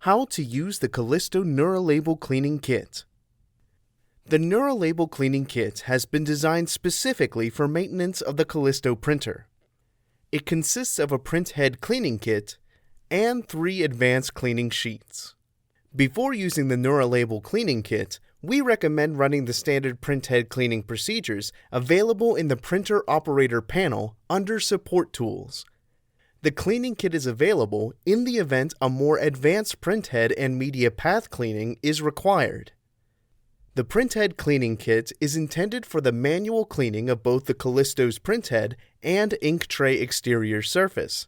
How to use the Callisto NeuraLabel Cleaning Kit. The NeuraLabel Cleaning Kit has been designed specifically for maintenance of the Callisto printer. It consists of a Printhead Cleaning Kit and 3 advanced cleaning sheets. Before using the NeuraLabel Cleaning Kit, we recommend running the standard printhead cleaning procedures available in the Printer Operator panel under Support Tools. The cleaning kit is available in the event a more advanced printhead and media path cleaning is required. The Printhead Cleaning Kit is intended for the manual cleaning of both the Callisto's printhead and ink tray exterior surface.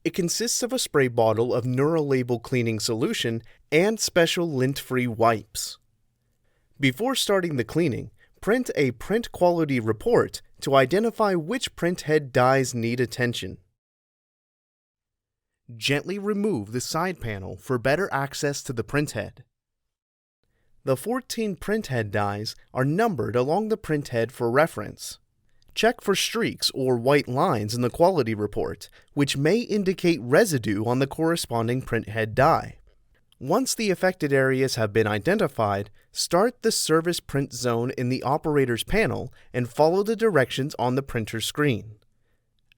It consists of a spray bottle of NeuraLabel Cleaning Solution and special lint-free wipes. Before starting the cleaning, print a print quality report to identify which printhead dies need attention. Gently remove the side panel for better access to the printhead. The 14 printhead dies are numbered along the printhead for reference. Check for streaks or white lines in the quality report, which may indicate residue on the corresponding printhead die. Once the affected areas have been identified, start the service print zone in the operator's panel and follow the directions on the printer screen.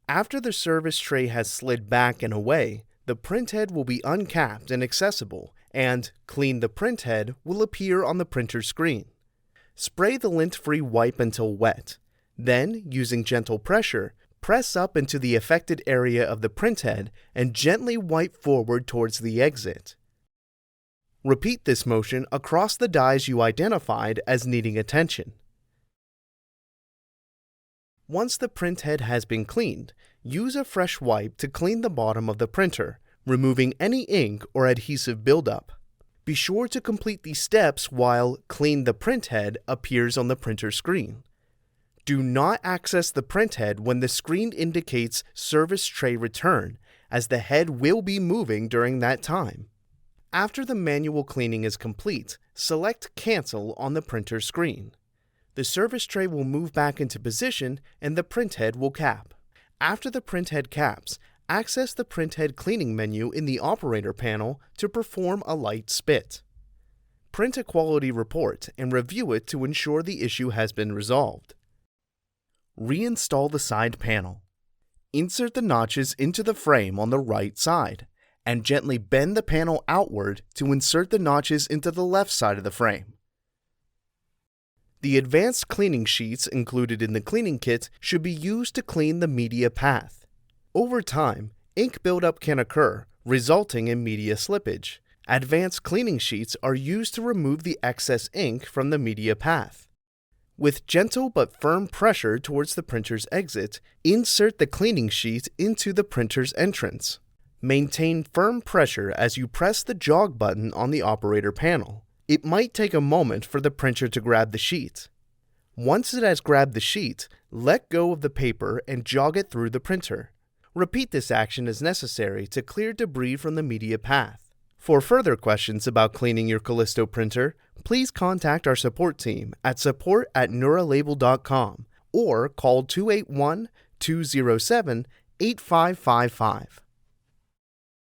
After the service tray has slid back and away, the printhead will be uncapped and accessible, and Clean the Printhead will appear on the printer screen. Spray the lint-free wipe until wet. Then, using gentle pressure, press up into the affected area of the printhead and gently wipe forward towards the exit. Repeat this motion across the dies you identified as needing attention. Once the printhead has been cleaned, use a fresh wipe to clean the bottom of the printer, removing any ink or adhesive buildup. Be sure to complete these steps while Clean the Printhead appears on the printer screen. Do not access the printhead when the screen indicates Service Tray Return, as the head will be moving during that time. After the manual cleaning is complete, select Cancel on the printer screen. The service tray will move back into position and the printhead will cap. After the printhead caps, access the printhead cleaning menu in the operator panel to perform a light spit. Print a quality report and review it to ensure the issue has been resolved. Reinstall the side panel. Insert the notches into the frame on the right side, and gently bend the panel outward to insert the notches into the left side of the frame. The advanced cleaning sheets included in the cleaning kit should be used to clean the media path. Over time, ink buildup can occur, resulting in media slippage. Advanced cleaning sheets are used to remove the excess ink from the media path. With gentle but firm pressure towards the printer's exit, insert the cleaning sheet into the printer's entrance. Maintain firm pressure as you press the jog button on the operator panel. It might take a moment for the printer to grab the sheet. Once it has grabbed the sheet, let go of the paper and jog it through the printer. Repeat this action as necessary to clear debris from the media path. For further questions about cleaning your Callisto printer, please contact our support team at support@neuralabel.com or call 281-207-8555.